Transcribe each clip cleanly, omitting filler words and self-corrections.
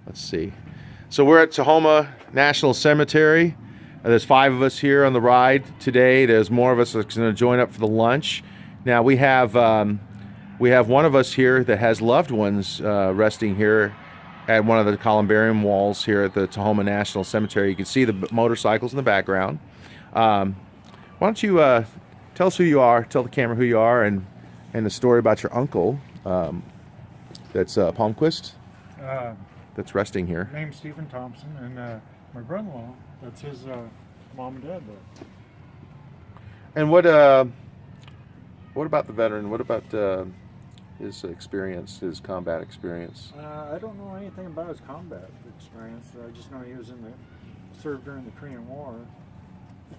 let's see. So we're at Tahoma National Cemetery. There's 5 of us here on the ride today. There's more of us that's going to join up for the lunch. Now we have one of us here that has loved ones resting here at one of the columbarium walls here at the Tahoma National Cemetery. You can see the motorcycles in the background. Why don't you tell us who you are, tell the camera who you are, and the story about your uncle that's Palmquist that's resting here. Name's Stephen Thompson, and my brother-in-law, that's his mom and dad there. And what about the veteran? What about his experience, his combat experience? I don't know anything about his combat experience. I just know he was served during the Korean War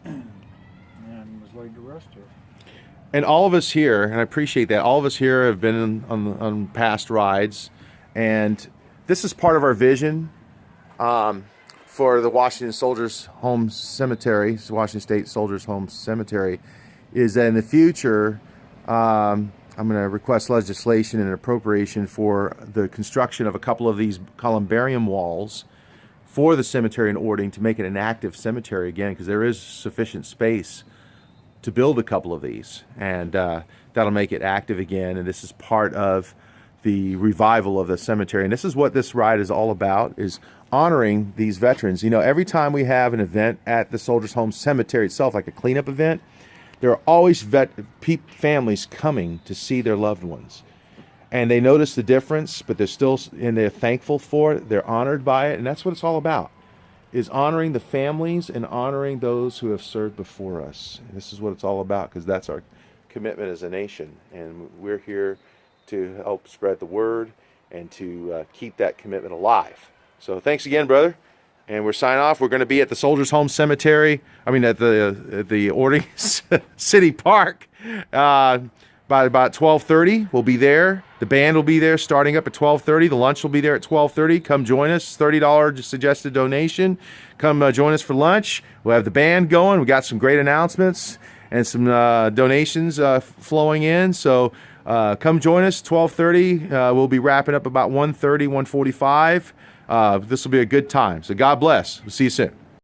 and was laid to rest here. And all of us here, and I appreciate that, all of us here have been on past rides, and this is part of our vision for the Washington Soldiers Home Cemetery, Washington State Soldiers Home Cemetery, is that in the future, I'm going to request legislation and appropriation for the construction of a couple of these columbarium walls for the cemetery in Ording to make it an active cemetery again, because there is sufficient space to build a couple of these, and that'll make it active again. And this is part of the revival of the cemetery, and this is what this ride is all about, is honoring these veterans. You know, every time we have an event at the Soldiers Home Cemetery itself, like a cleanup event, there are always families coming to see their loved ones, and they notice the difference, but they're thankful for it, they're honored by it, and that's what it's all about, is honoring the families and honoring those who have served before us. And this is what it's all about, because that's our commitment as a nation, and we're here to help spread the word and to keep that commitment alive. So thanks again, brother. And we're signing off. We're going to be at the Soldiers Home Cemetery, at the Ording City Park by about 12:30. We'll be there. The band will be there starting up at 12:30. The lunch will be there at 12:30. Come join us. $30 suggested donation. Come join us for lunch. We'll have the band going. We got some great announcements and some donations flowing in. So come join us, 12:30. We'll be wrapping up about 1:30, 1:45. This will be a good time. So God bless. We'll see you soon.